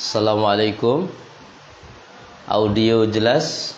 Assalamualaikum. Audio jelas?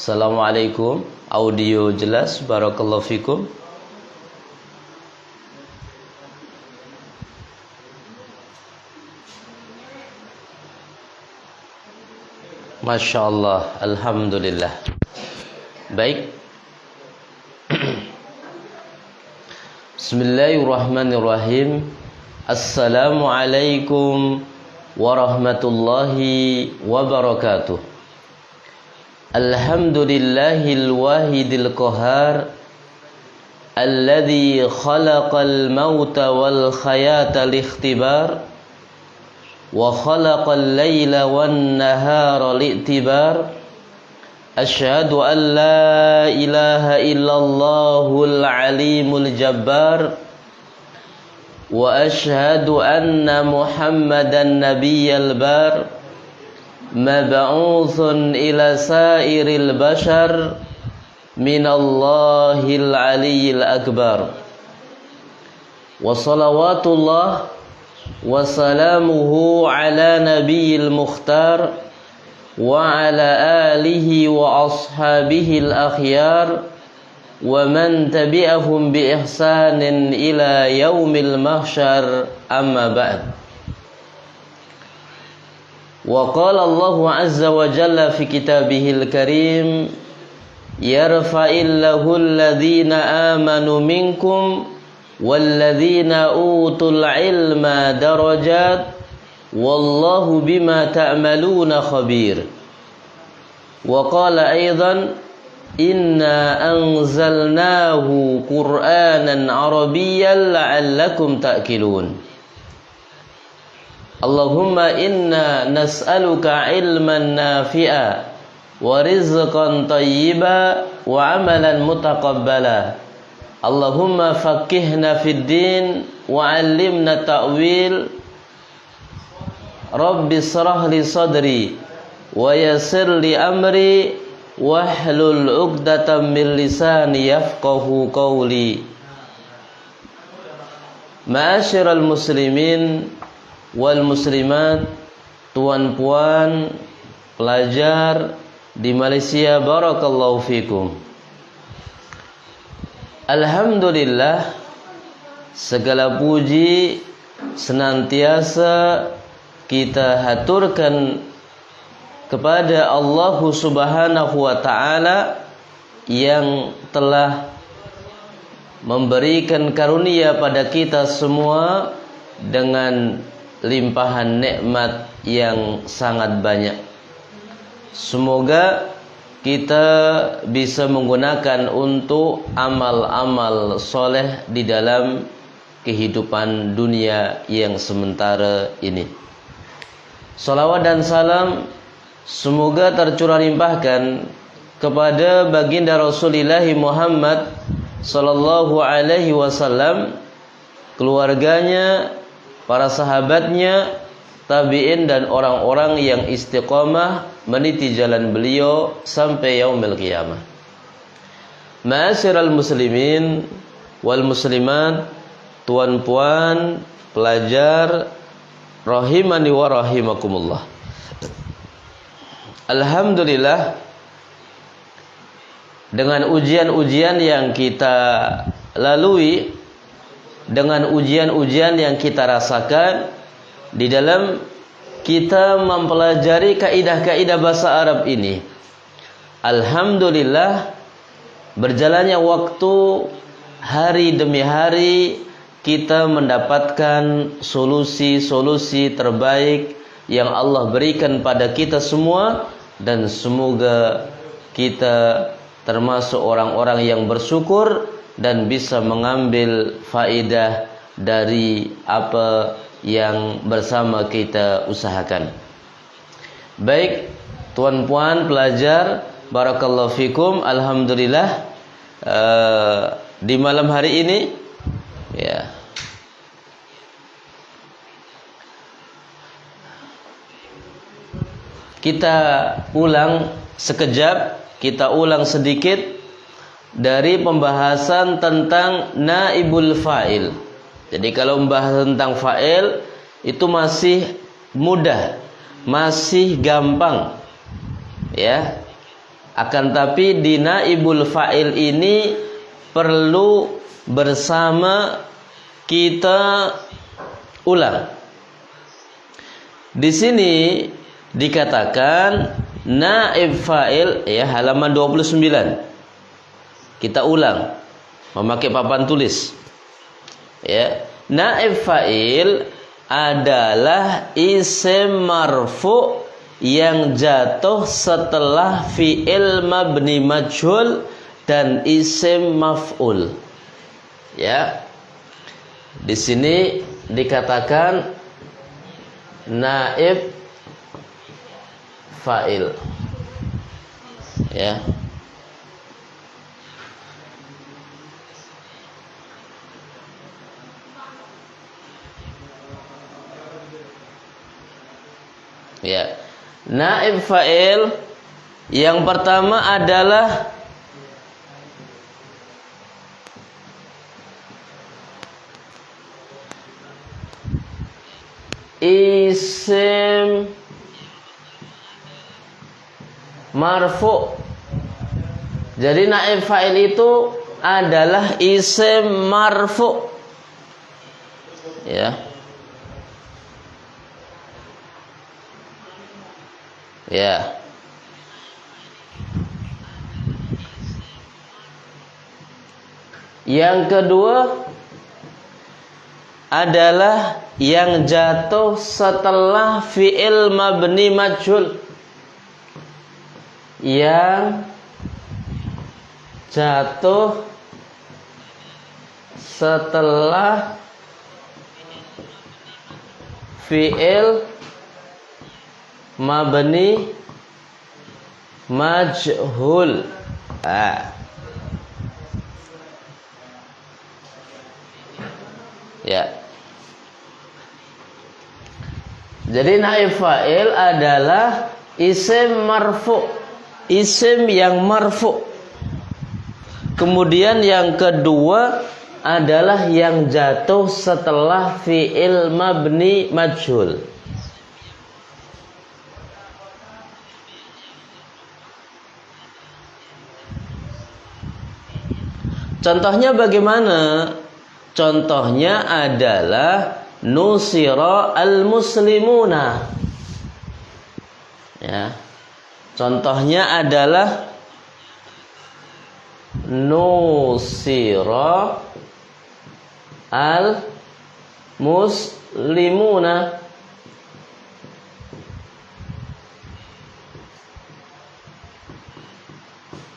Assalamualaikum. Audio jelas? Barakallahu fikum. Masya Allah. Alhamdulillah. Baik. Bismillahirrahmanirrahim. Assalamualaikum warahmatullahi wabarakatuh. Alhamdulillahil wahidil qahar alladzi khalaqal mauta wal hayata liikhtibar wa khalaqal laila wan nahara li'tibar. Asyhadu an la ilaha illallahul alimul jabbar wa asyhadu anna muhammadan nabiyyal bar mab'utsun ila sairil bashar minallahil aliyyil akbar. Wa salawatullah wa salamuhu ala nabiyil mukhtar wa ala alihi wa ashabihil akhyar wa man tabi'ahum bi ihsanin ila yaumil mahsyar, amma ba'd. Wa qala Allahu azza wa jalla fi kitabihil karim yarfa'illahu alladhina amanu minkum walladhina utul ilma darajat wallahu bima ta'maluna khabir. Wa qala aidan inna anzalnahu qur'anan arabiyyan la'allakum ta'qilun. Allahumma inna nas'aluka ilman nafi'a wa rizqan tayyiba wa amalan mutaqabbala. Allahumma faqihna fid din wa 'allimna ta'wil. Rabbi shrah li sadri wa yassir li amri wahlul 'uqdatam min lisani yafqahu qawli. Ma'asyiral muslimin wal muslimat, tuan-puan pelajar di Malaysia, barakallahu fikum. Alhamdulillah, segala puji senantiasa kita haturkan kepada Allah Subhanahu wa ta'ala yang telah memberikan karunia pada kita semua dengan limpahan nikmat yang sangat banyak. Semoga kita bisa menggunakan untuk amal-amal soleh di dalam kehidupan dunia yang sementara ini. Salawat dan salam semoga tercurah limpahkan kepada baginda Rasulullah Muhammad sallallahu alaihi wasallam, keluarganya, para sahabatnya, tabi'in dan orang-orang yang istiqamah meniti jalan beliau sampai yaumil qiyamah. Ma'asyiral muslimin wal muslimat, tuan-puan, pelajar rahimani wa rahimakumullah. Alhamdulillah, dengan ujian-ujian yang kita lalui, dengan ujian-ujian yang kita rasakan di dalam kita mempelajari kaidah-kaidah bahasa Arab ini, alhamdulillah, berjalannya waktu, hari demi hari, kita mendapatkan solusi-solusi terbaik yang Allah berikan pada kita semua, dan semoga kita termasuk orang-orang yang bersyukur dan bisa mengambil faedah dari apa yang bersama kita usahakan. Baik, tuan-puan pelajar, barakallahu fikum. Alhamdulillah, di malam hari ini ya, kita ulang sekejap, kita ulang sedikit dari pembahasan tentang naibul fa'il. Jadi kalau membahas tentang fa'il itu masih mudah, masih gampang, ya. Akan tapi di naibul fa'il ini perlu bersama kita ulang. Di sini dikatakan naib fa'il, ya, halaman 29. Kita ulang memakai papan tulis. Ya, naib fa'il adalah isim marfu yang jatuh setelah fi'il mabni majhul dan isim maf'ul. Ya. Di sini dikatakan naib fa'il, ya. Ya, naib fa'il yang pertama adalah isim marfu. Jadi naib fa'il itu adalah isim marfu, ya. Ya. Yang kedua adalah yang jatuh setelah fi'il mabni majhul. Yang jatuh setelah fi'il mabni majhul. Ya. Jadi naib fa'il adalah isim marfu, isim yang marfu. Kemudian yang kedua adalah yang jatuh setelah fi'il mabni majhul. Contohnya bagaimana? Contohnya adalah nusira al-muslimuna. Ya. Contohnya adalah nusira al muslimuna.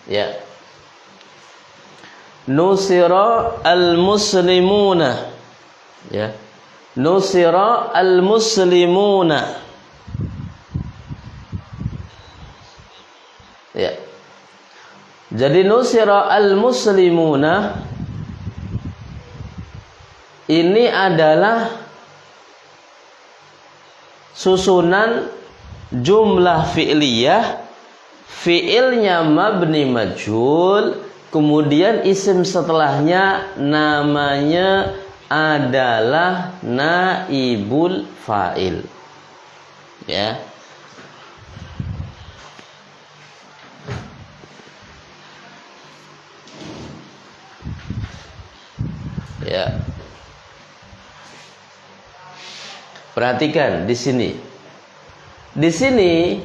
Ya. Nusira al muslimuna. Ya. Nusira al muslimuna. Ya. Jadi nusira al muslimuna ini adalah susunan jumlah fi'liyah, fi'ilnya mabni majhul, kemudian isim setelahnya namanya adalah naibul fa'il. Ya. Ya. Perhatikan di sini. Di sini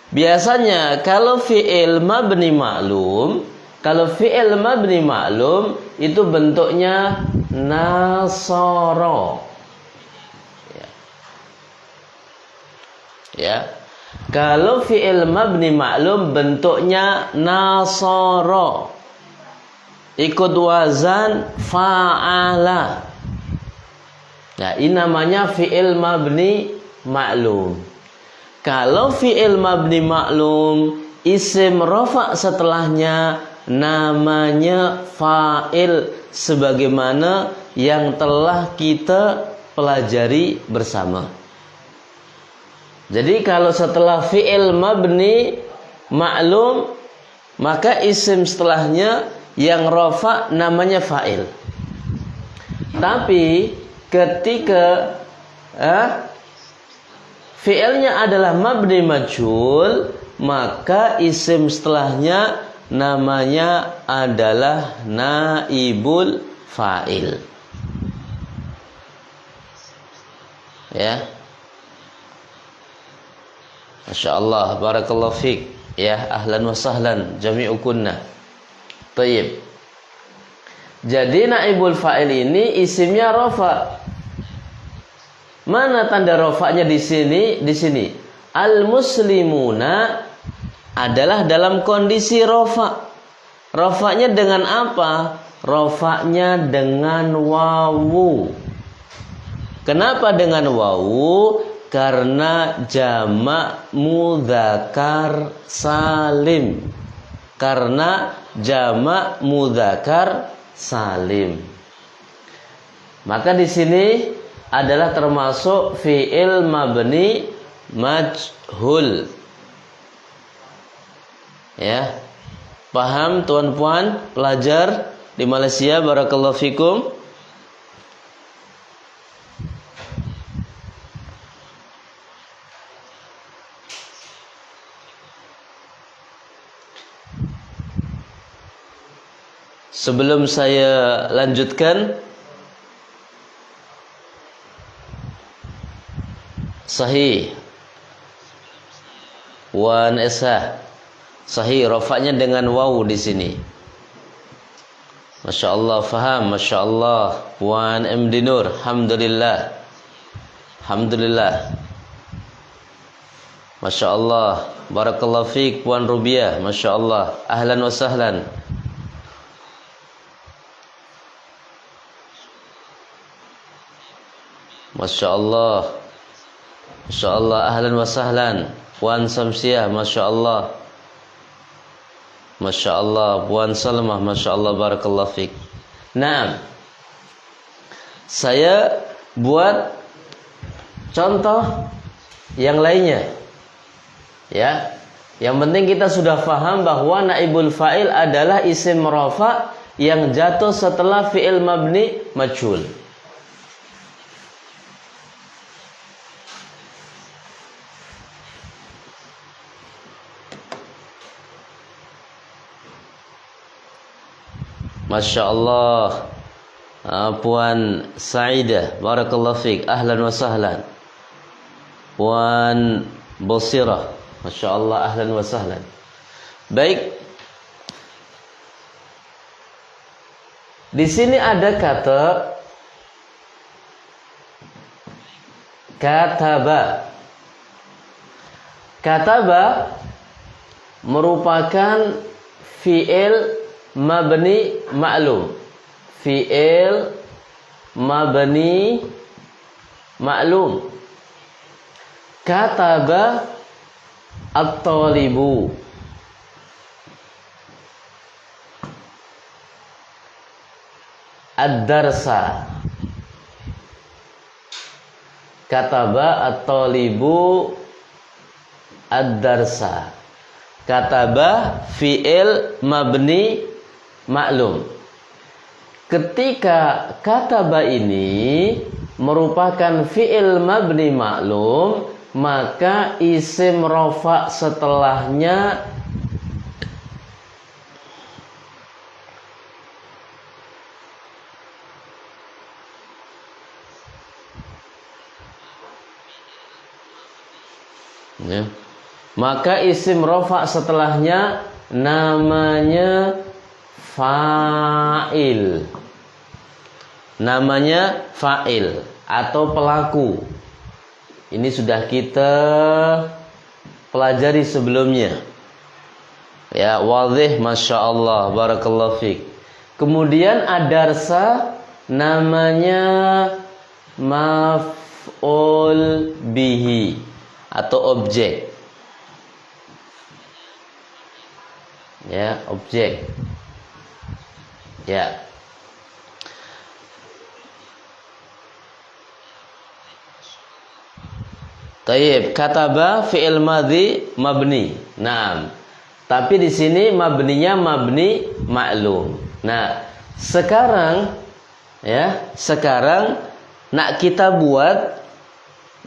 biasanya kalau fi'il mabni ma'lum, itu bentuknya nasara. Ya. Ya. Kalau fi'il mabni ma'lum bentuknya nasara. Ikut wazan fa'ala. Nah, ini namanya fi'il mabni ma'lum. Kalau fi'il mabni ma'lum, isim rafa setelahnya namanya fa'il, sebagaimana yang telah kita pelajari bersama. Jadi kalau setelah fi'il mabni ma'lum, maka isim setelahnya yang rafa namanya fa'il. Tapi ketika fi'ilnya adalah mabni majhul, maka isim setelahnya namanya adalah naibul fa'il. Ya. Masya Allah, barakallahu fiik. Ya, ahlan wa sahlan jami'ukunna. Tayyib. Jadi naibul fa'il ini isimnya rafa. Mana tanda rafa'nya di sini? Di sini. Al-muslimuna adalah dalam kondisi rafa. Rafa'nya dengan apa? Rafa'nya dengan wawu. Kenapa dengan wawu? Karena jamak mudzakkar salim. Karena jamak mudzakkar salim. Maka di sini adalah termasuk fi'il mabni majhul. Ya. Paham tuan-puan pelajar di Malaysia, barakallahu fikum? Sebelum saya lanjutkan, sahih wan esah, sahih rafa'nya dengan waw di sini. Masya Allah, faham, Masya Allah. Wan MD Nur, alhamdulillah, alhamdulillah. Masya Allah, barakallahu fiik. Puan Rubiah, Masya Allah, ahlan wa sahlan. Masya Allah, Masya Allah, ahlan wa sahlan. Puan Samsiah, Masya Allah, Masya Allah. Puan Salmah, Masya Allah, barakallahu fiik. Nah, saya buat contoh yang lainnya. Ya, yang penting kita sudah paham bahwa naibul fa'il adalah isim rafa yang jatuh setelah fi'il mabni majhul. Masya Allah. Puan Saidah, barakallahu fiik, ahlan wa sahlan. Puan Bosirah, Masya Allah, ahlan wa sahlan. Baik. Di sini ada kata kataba. Kataba merupakan fi'il mabni ma'lum. Fi'il mabni ma'lum. Kataba at-talibu. Ad-darsa. Kataba at-talibu ad-darsa. Kataba fi'il mabni maklum. Ketika kataba ini merupakan fi'il mabni maklum, maka isim rofa setelahnya ya, maka isim rofa setelahnya namanya fa'il. Namanya fa'il atau pelaku. Ini sudah kita pelajari sebelumnya. Ya, wadhih, masya Allah, barakallahu fiik. Kemudian adarsa namanya maf'ul bihi atau objek. Ya, objek. Ya. Tayyib, kataba fi'il madhi mabni. Naam. Tapi di sini mabninya mabni maklum. Nah, sekarang nak kita buat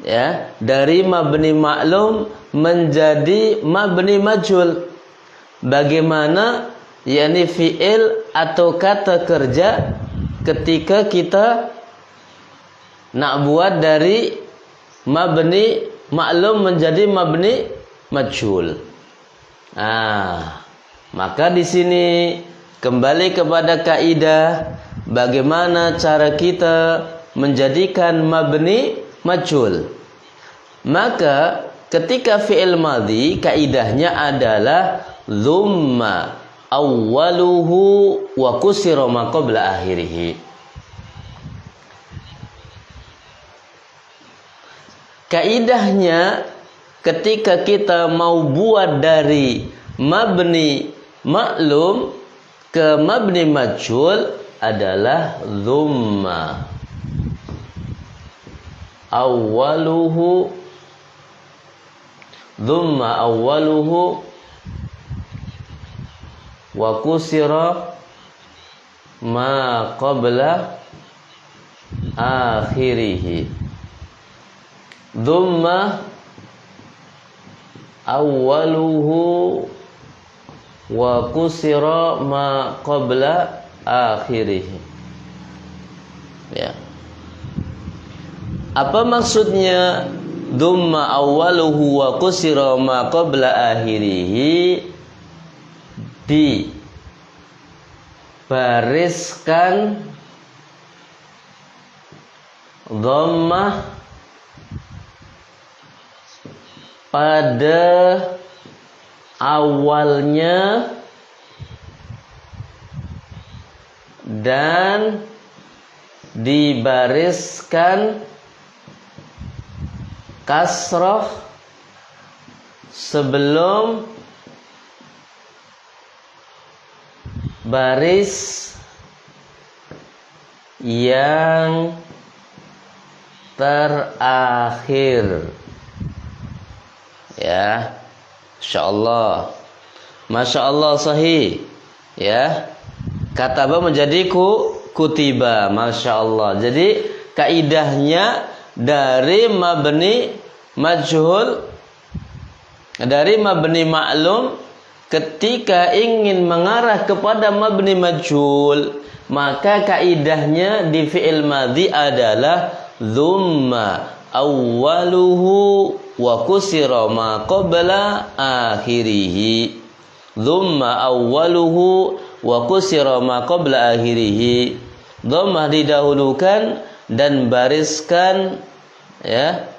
ya dari mabni maklum menjadi mabni majhul. Bagaimana yakni fi'il atau kata kerja ketika kita nak buat dari mabni maklum menjadi mabni majhul. Maka di sini kembali kepada kaidah bagaimana cara kita menjadikan mabni majhul. Maka ketika fi'il madhi kaidahnya adalah dhumma awwaluhu wa kusira ma qabla akhirih. Kaidahnya ketika kita mau buat dari mabni maklum ke mabni majhul adalah dhumma awwaluhu wa kusira ma qabla akhirih. Dhumma awwaluhu wa kusira ma qabla akhirih. Ya. Apa maksudnya dhumma awwaluhu wa kusira ma qabla akhirih? Dibariskan dhammah pada awalnya dan dibariskan kasrah sebelum baris yang terakhir. Ya, insyaallah, masya Allah sahih. Ya, kataba menjadi kutiba, masya Allah. Jadi kaidahnya dari mabni majhul, dari mabni maklum, ketika ingin mengarah kepada mabni majhul, maka kaidahnya di fi'il madhi adalah dhumma awwaluhu wa kusira ma qabla akhirih. dhumma awwaluhu wa kusira ma qabla akhirih. Dhammah didahulukan dan bariskan ya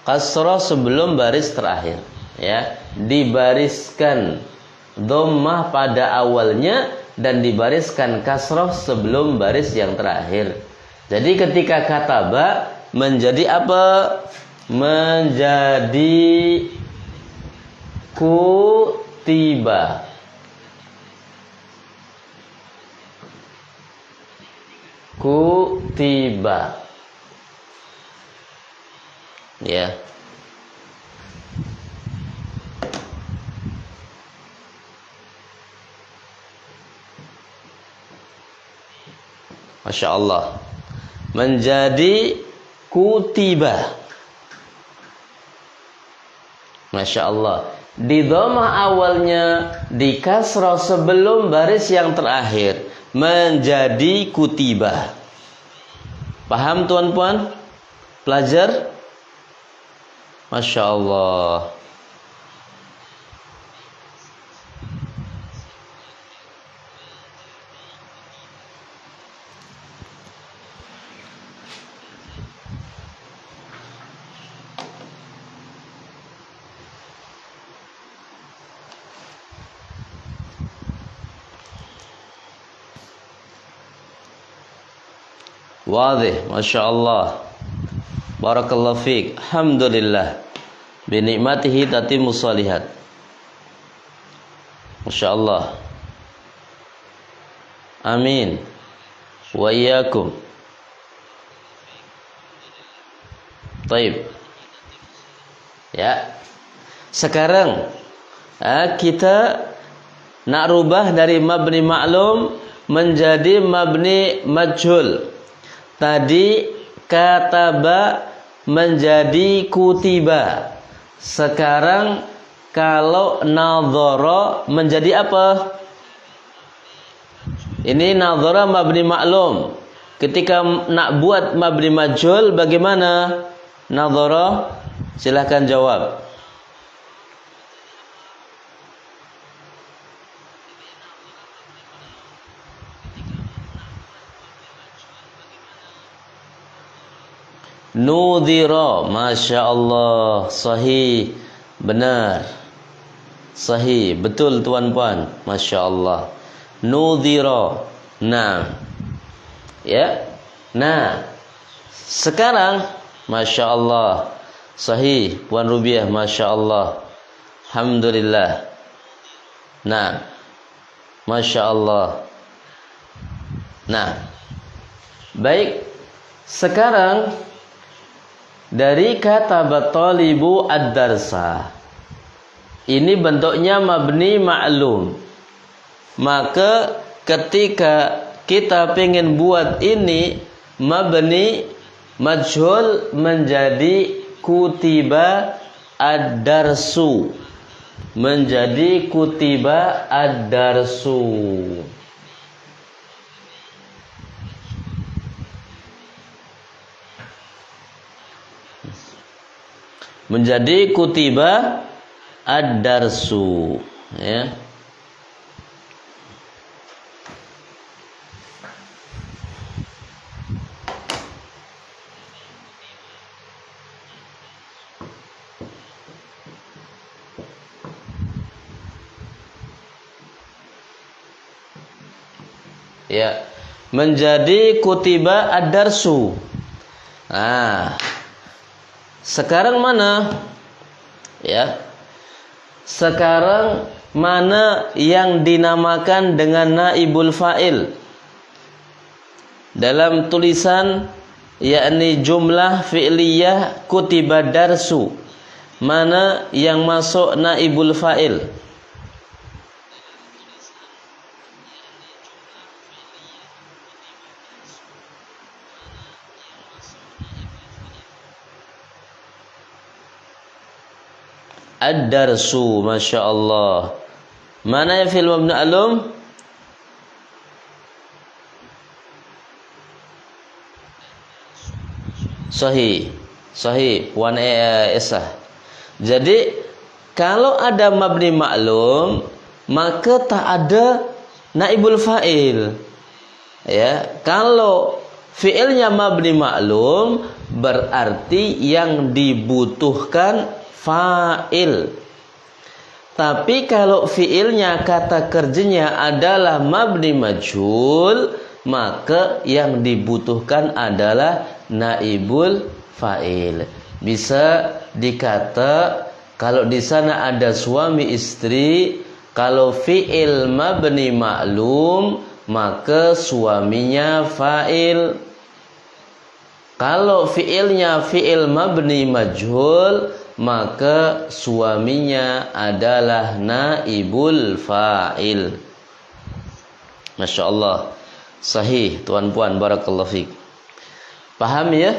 kasrah sebelum baris terakhir, ya, dibariskan dhammah pada awalnya dan dibariskan kasrah sebelum baris yang terakhir. Jadi ketika kataba menjadi apa? Menjadi kutiba. Kutiba. Ya. Masya Allah. Menjadi kutiba. Masya Allah. Di dhammah awalnya, di kasrah sebelum baris yang terakhir, menjadi kutiba. Paham tuan-puan? Pelajar? Masya Allah. Wadih, Masya Allah. Barakallahu fiqh. Alhamdulillah. Binikmatihi tatimmu shalihat. Masya Allah. Amin. Wa iyyakum. Taib. Ya. Sekarang kita nak rubah dari mabni ma'lum menjadi mabni majhul. Tadi kataba menjadi kutiba. Sekarang kalau nadhara menjadi apa? Ini nadhara mabni maklum. Ketika nak buat mabni majhul bagaimana? Nadhara, silahkan jawab. Nudhira, Masya Allah, sahih, benar, sahih, betul tuan-puan, Masya Allah. Nudhira, nah, ya, nah, sekarang, Masya Allah, sahih, Puan Rubiah, Masya Allah, Alhamdulillah, nah, Masya Allah, nah, baik, sekarang dari kata batalibu ad-darsa. Ini bentuknya mabni ma'lum. Maka ketika kita pengen buat ini mabni majhul menjadi kutiba ad-darsu. Menjadi kutiba ad-darsu. Menjadi kutiba ad-darsu, ya. Ya, menjadi kutiba ad-darsu. Nah, sekarang mana? Ya. Sekarang mana yang dinamakan dengan naibul fa'il? Dalam tulisan yakni jumlah fi'liyah kutiba darsu. Mana yang masuk naibul fa'il? Ad-darsu, Masya Allah. Mana yang fil mabni alum? Sahih. Sahih, Puan Esah. Jadi kalau ada mabni maklum maka tak ada naibul fa'il. Ya, kalau fi'ilnya mabni maklum berarti yang dibutuhkan fa'il. Tapi kalau fi'ilnya kata kerjanya adalah mabni majhul, maka yang dibutuhkan adalah naibul fa'il. Bisa dikata kalau di sana ada suami istri, kalau fi'il mabni maklum maka suaminya fa'il. Kalau fi'ilnya fi'il mabni majhul, maka suaminya adalah naibul fa'il. Masya Allah. Sahih, tuan puan, barakallahu fiik. Paham ya?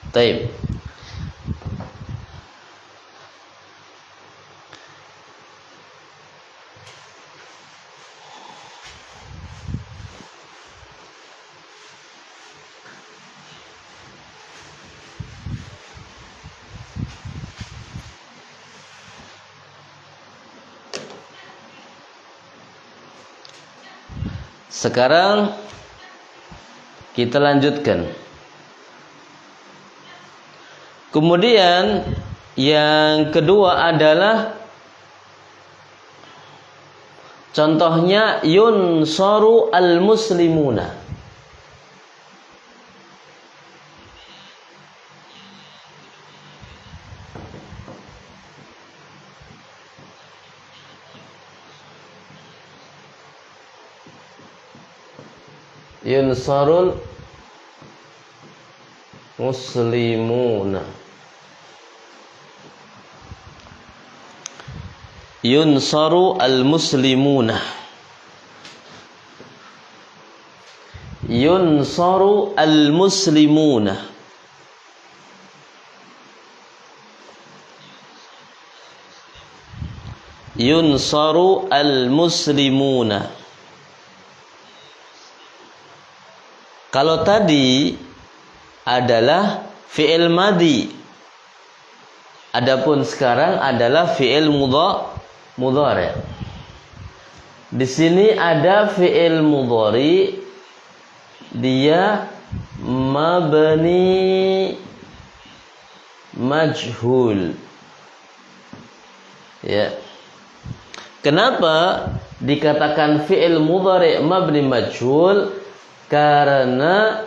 Taib. Sekarang kita lanjutkan. Kemudian yang kedua adalah contohnya yunsaru al-muslimuna. Yunsarul muslimuna. Yunsaru al-muslimuna. Yunsaru al-muslimuna. Yunsaru al-muslimuna. Kalau tadi adalah fi'il madhi, adapun sekarang adalah fi'il mudhari'. Di sini ada fi'il mudhari', dia mabni majhul. Ya. Kenapa dikatakan fi'il mudhari' mabni majhul? Karena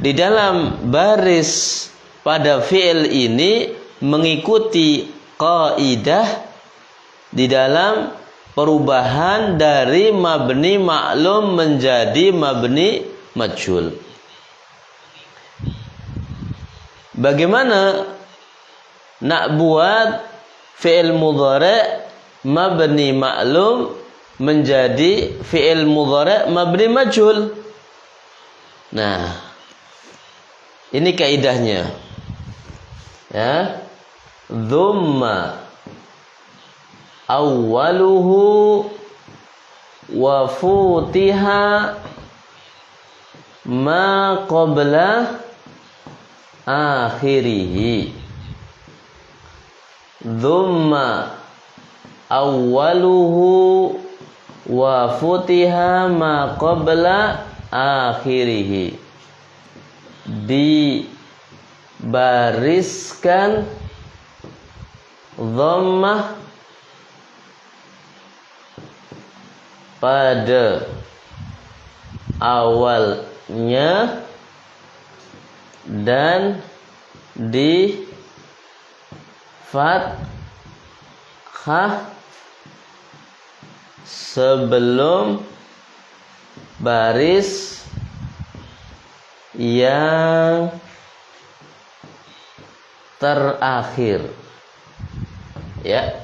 di dalam baris pada fi'il ini mengikuti kaidah di dalam perubahan dari mabni maklum menjadi mabni majhul. Bagaimana nak buat fi'il mudhari' mabni maklum menjadi fi'il mudhari' mabni majhul? Nah, ini kaidahnya. Ya. Dhumma awwaluhu wa futiha ma qabla akhirih. Dhumma awwaluhu wa futiha ma qabla akhirih. Dibariskan dhammah pada awalnya dan di fathah sebelum baris yang terakhir. Ya.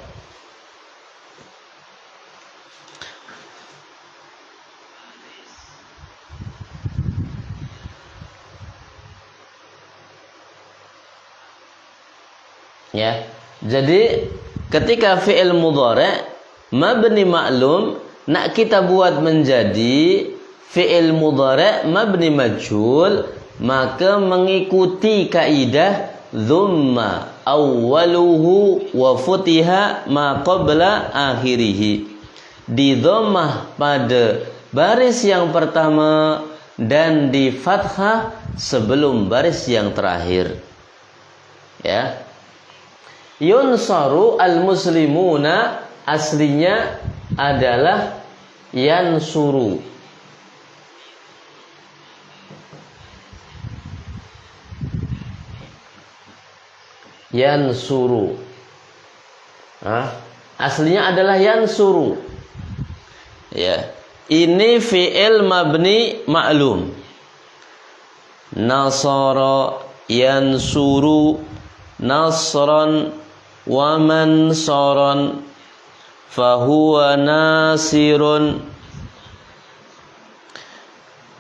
Ya. Jadi ketika fi'il mudhari' mabni ma'lum nak kita buat menjadi fi'il mudhari' mabni majhul, maka mengikuti kaidah dhamma awwaluhu wa futiha ma qabla akhirih. Di dhammah pada baris yang pertama dan di fathah sebelum baris yang terakhir. Ya. Yunsaru al-muslimuna aslinya adalah yansuru. Yansuru. Aslinya adalah yansuru. Ya. Ini fi'il mabni ma'lum. Nasara yansuru nasran wa mansaran fahuwa nasirun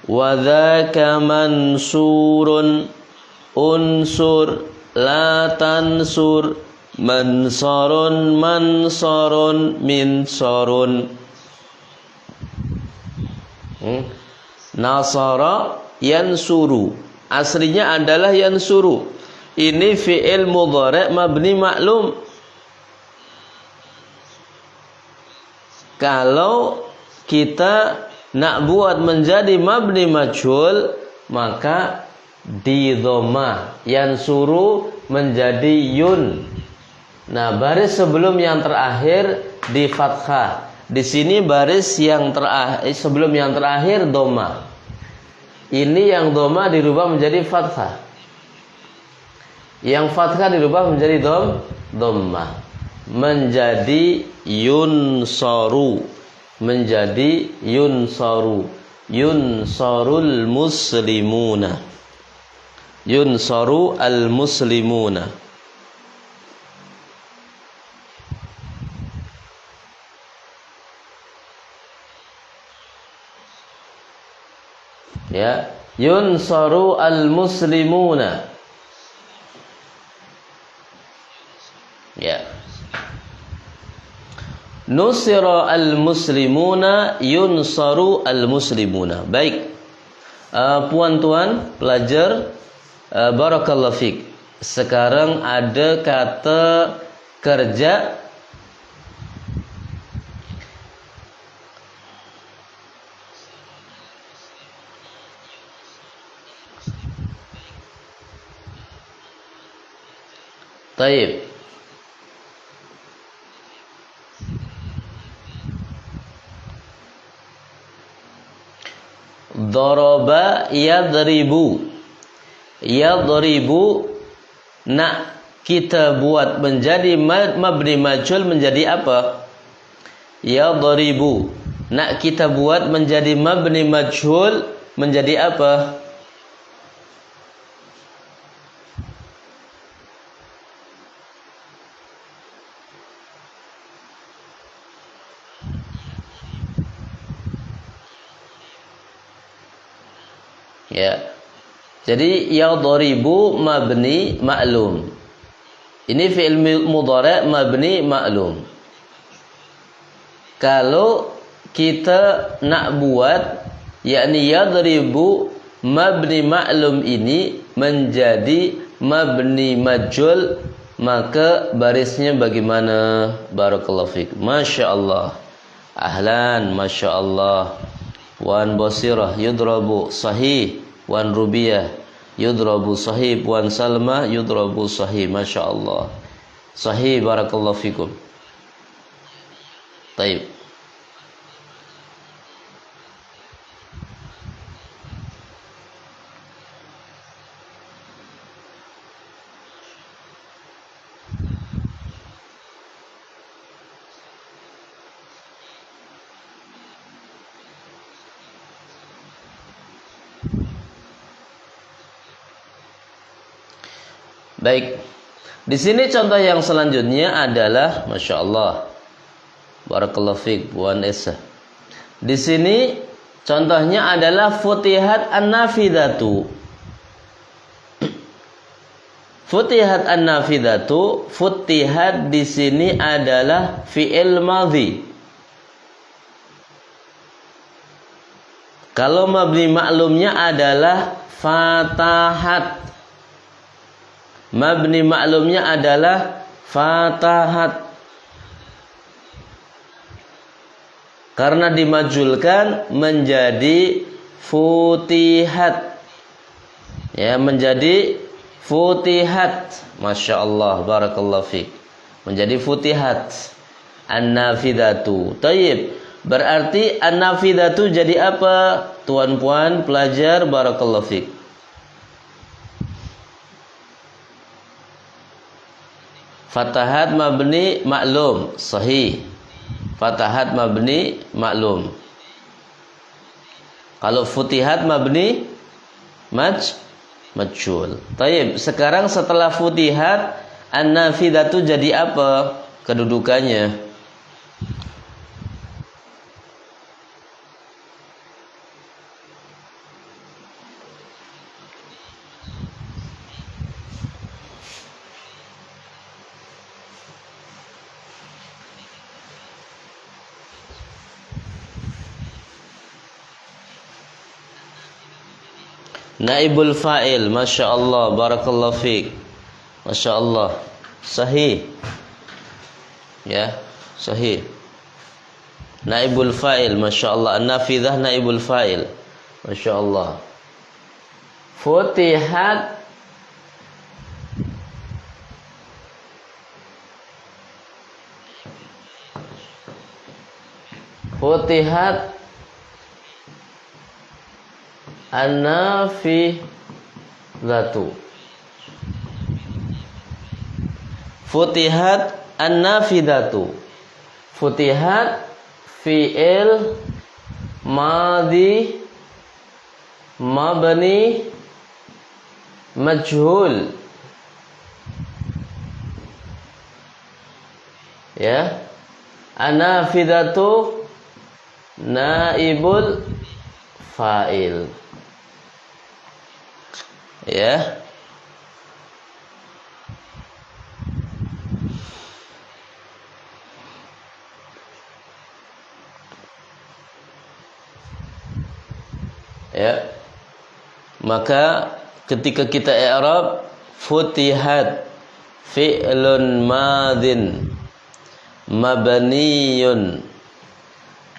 wa dhaka mansurun unsur la tansur mansarun mansarun minsarun. Nasara yansuru aslinya adalah yansuru. Ini fi'il mudhari' mabni maklum. Kalau kita nak buat menjadi mabni majhul, maka di dhamma yansuru menjadi yun. Nah, baris sebelum yang terakhir di fathah. Di sini baris yang terakhir sebelum yang terakhir dhamma. Ini yang dhamma dirubah menjadi fathah. Yang fathah dirubah menjadi dhammah. Menjadi yunsaru. Menjadi yunsaru. Yunsarul muslimuna. Yunsaru al-muslimuna. Ya, yunsaru al-muslimuna. Ya. Nusira al-muslimuna yunsaru al-muslimuna. Baik. Puan-tuan pelajar, barakallahu fik. Sekarang ada kata kerja Taib. Daraba yadribu. Yadribu nak kita buat menjadi mabni majhul menjadi apa? Yadribu nak kita buat menjadi mabni majhul menjadi apa? Ya. Jadi yadribu mabni ma'lum. Ini fi'il mudhari' mabni ma'lum. Kalau kita nak buat yakni yadribu mabni ma'lum ini menjadi mabni majhul, maka barisnya bagaimana? Barakallahu fik. Masyaallah. Ahlan, masyaallah. Wan Basirah yudrabu sahih, wan Rubiyah yudrabu sahih, wan Salma yudrabu sahih. Masya Allah. Sahih, barakallahu fikum. Taib. Baik. Di sini contoh yang selanjutnya adalah Masya Allah. Barakallahu fiik, Puan Esa. Di sini contohnya adalah futihat an-nafidatu. Futihat an-nafidatu, futihat di sini adalah fi'il madhi. Kalau mabni maklumnya adalah fatahat. Mabni maklumnya adalah fatahat. Karena dimajulkan menjadi futihat. Ya, menjadi futihat. Masya Allah, barakallahu fiik. Menjadi futihat. An-nafidatu. Tayyib. Berarti an-nafidatu jadi apa? Tuan-puan pelajar, barakallahu fiik. Fatahat mabni maklum, sahih. Fatahat mabni maklum. Kalau futihat mabni majhul. Tayyib, sekarang setelah futihat an-nafidatu jadi apa kedudukannya? Naibul fa'il, Masya Allah, barakallahu fiik. Masya Allah, sahih. Ya, sahih. Naibul fa'il, Masya Allah. An-nafidah naibul fa'il, Masya Allah. Futihat an-nafidatu. Futihat an-nafidatu. Futihat fi'il madhi mabni majhul. Ya. An-nafidatu naibul fa'il. Ya. Ya. Maka ketika kita i'rab futihat fi'lun madin mabniyun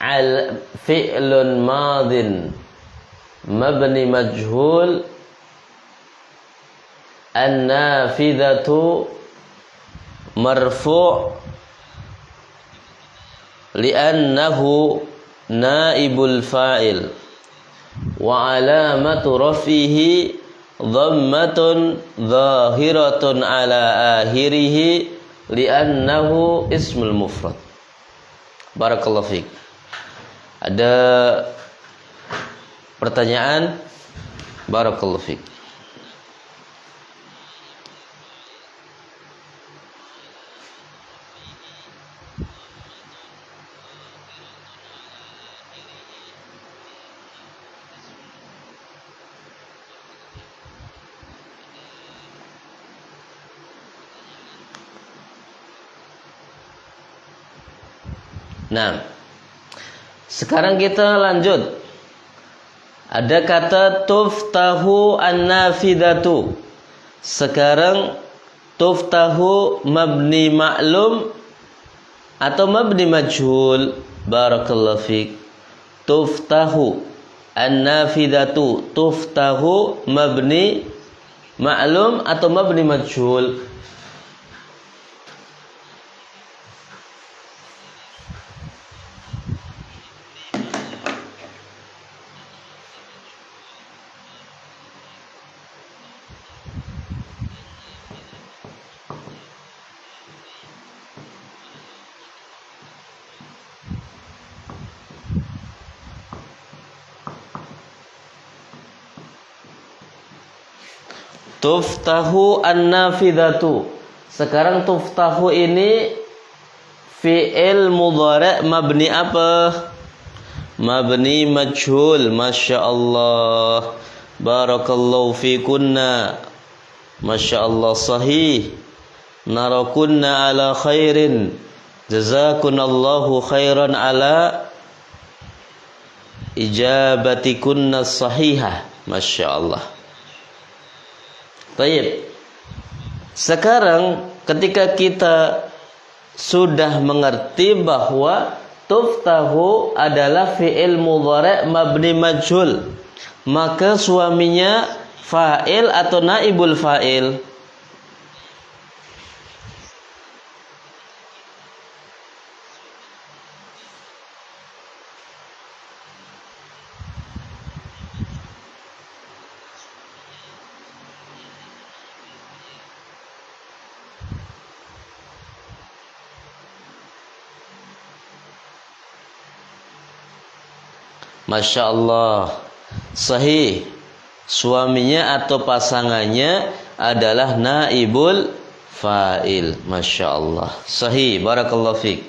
al fi'lun madin mabni majhul an-nafidatu marfu' li'annahu naibul fa'il wa alamatu rafihi dhammatun zahiratun ala akhirih li'annahu ismul mufrad. Barakallahu fiik. Ada pertanyaan? Barakallahu fiik. Nah, sekarang kita lanjut. Ada kata tuftahu an-nafidatu. Sekarang tuftahu mabni ma'lum atau mabni majhul? Barakallahu fiik. Tuftahu an-nafidatu. Tuftahu mabni ma'lum atau mabni majhul? Tuftahu an-nafidatu. Sekarang tuftahu ini fi'il mudhari' mabni apa? Mabni majhul. Masya Allah, barakallahu fikunna. Masya Allah sahih. Narakunna ala khairin. Jazakunallahu khairan ala ijabatikunna sahihah. Masya Allah. Baik. Sekarang ketika kita sudah mengerti bahwa tuftahu adalah fi'il mudhari' mabni majhul, maka suaminya fa'il atau naibul fa'il? Masya Allah, sahih. Suaminya atau pasangannya adalah naibul fa'il. Masya Allah, sahih. Barakallahu fiik.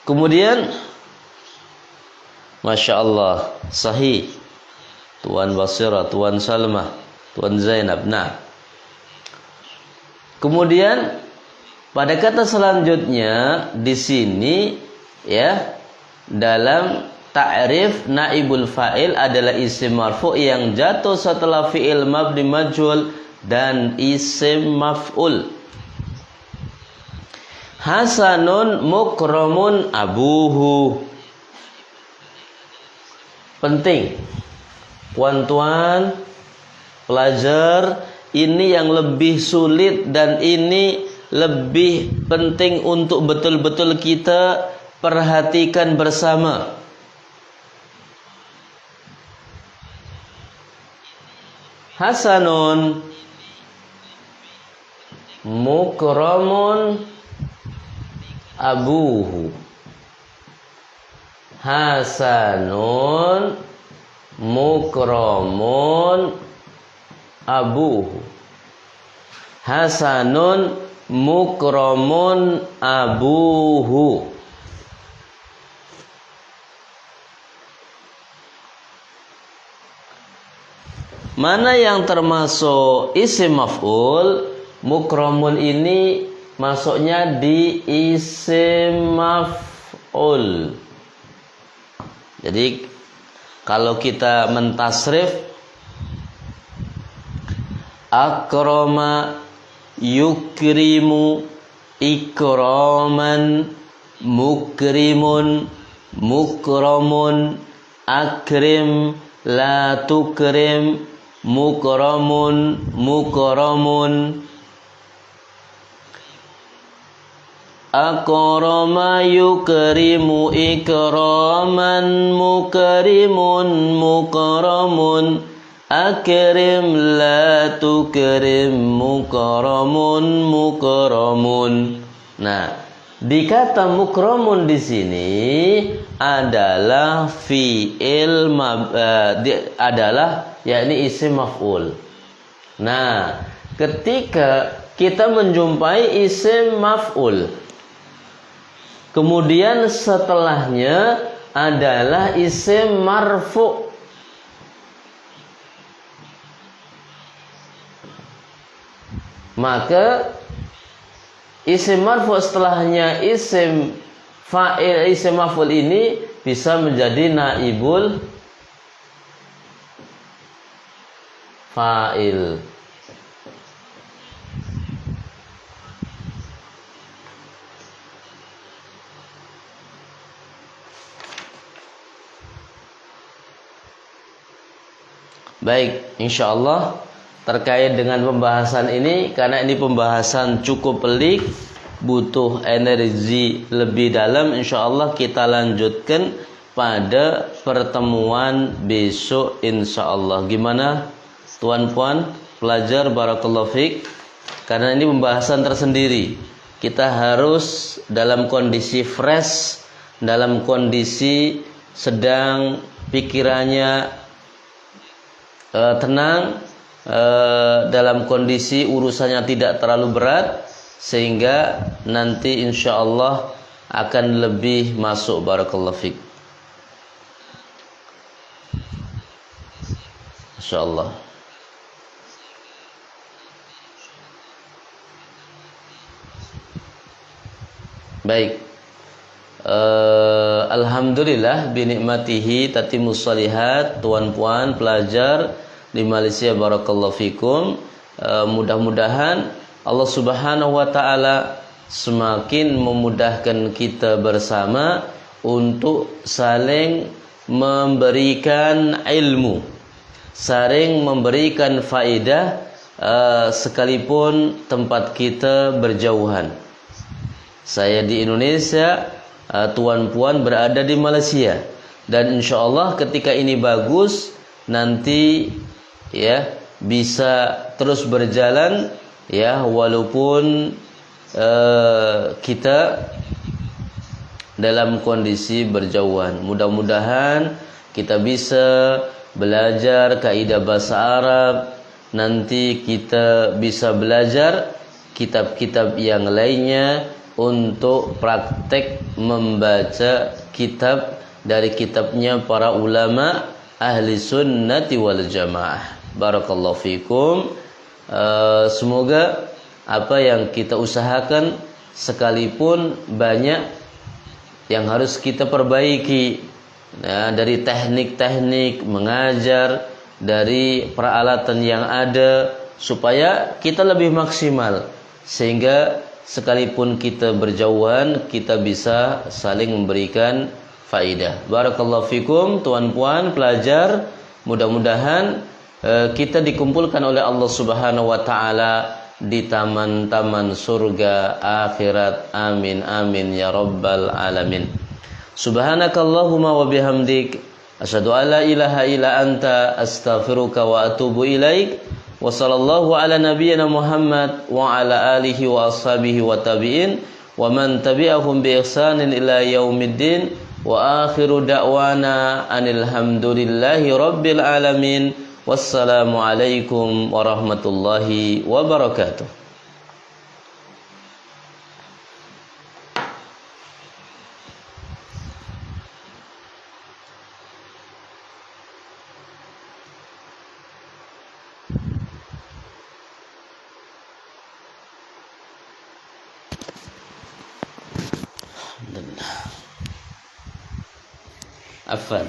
Kemudian, Masya Allah, sahih. Tuan Basira, Tuan Salmah, Tuan Zainab. Nah, kemudian pada kata selanjutnya di sini ya, dalam ta'rif naibul fa'il adalah isim marfu' yang jatuh setelah fi'il mabni majhul dan isim maf'ul. Hasanun mukramun abuhu. Penting, tuan-tuan pelajar, ini yang lebih sulit dan ini lebih penting untuk betul-betul kita perhatikan bersama. Hasanun mukramun abuhu. Hasanun mukramun abuhu. Hasanun mukramun abuhu. Mana yang termasuk isim maf'ul? Mukramun ini masuknya di isim maf'ul. Jadi kalau kita mentasrif, akrama yukrimu ikraman, mukrimun mukramun, akrim la tukrim, mukramun mukramun. Akrama yukrimu ikraman, mukrimun mukramun, akrim la tukrim, mukramun mukramun. Nah, di kata mukramun di sini adalah fi'il adalah yakni isim maf'ul. Nah, ketika kita menjumpai isim maf'ul, kemudian setelahnya adalah isim marfu', maka isim marfu' setelahnya isim fa'il, isim maf'ul ini bisa menjadi naibul fa'il. Baik, insyaallah terkait dengan pembahasan ini, karena ini pembahasan cukup pelik, butuh energi lebih dalam, insyaallah kita lanjutkan pada pertemuan besok insyaallah. Gimana tuan-puan pelajar, barakallahu fiik? Karena ini pembahasan tersendiri, kita harus dalam kondisi fresh, dalam kondisi sedang pikirannya tenang, dalam kondisi urusannya tidak terlalu berat, sehingga nanti insyaallah akan lebih masuk. Barakallahu fiik. Insyaallah. Baik. Alhamdulillah binikmatihi tatimus shalihat, tuan puan pelajar di Malaysia, barakallahu fikum. Mudah-mudahan Allah Subhanahu wa taala semakin memudahkan kita bersama untuk saling memberikan ilmu, saling memberikan faedah, sekalipun tempat kita berjauhan. Saya di Indonesia, tuan puan berada di Malaysia, dan insyaallah ketika ini bagus nanti ya bisa terus berjalan ya, walaupun kita dalam kondisi berjauhan. Mudah-mudahan kita bisa belajar kaidah bahasa Arab, nanti kita bisa belajar kitab-kitab yang lainnya untuk praktek membaca kitab dari kitabnya para ulama ahli sunnati wal jamaah. Barakallahu fikum. Semoga apa yang kita usahakan, sekalipun banyak yang harus kita perbaiki, dari teknik-teknik mengajar, dari peralatan yang ada, supaya kita lebih maksimal, sehingga sekalipun kita berjauhan kita bisa saling memberikan faidah. Barakallahu fikum tuan puan pelajar, mudah-mudahan kita dikumpulkan oleh Allah Subhanahu wa taala di taman-taman surga akhirat. Amin amin ya rabbal alamin. Subhanakallahumma wa bihamdik asyhadu an la ilaha illa anta astaghfiruka wa atubu ilaik. Wa sallallahu ala nabiyyina Muhammad wa ala alihi wa ashabihi wa tabi'in wa man tabi'ahum bi ihsanin ila yaumiddin. Wa akhiru da'wana anil hamdulillahi rabbil alamin. Wassalamu alaikum warahmatullahi wabarakatuh. Afwan.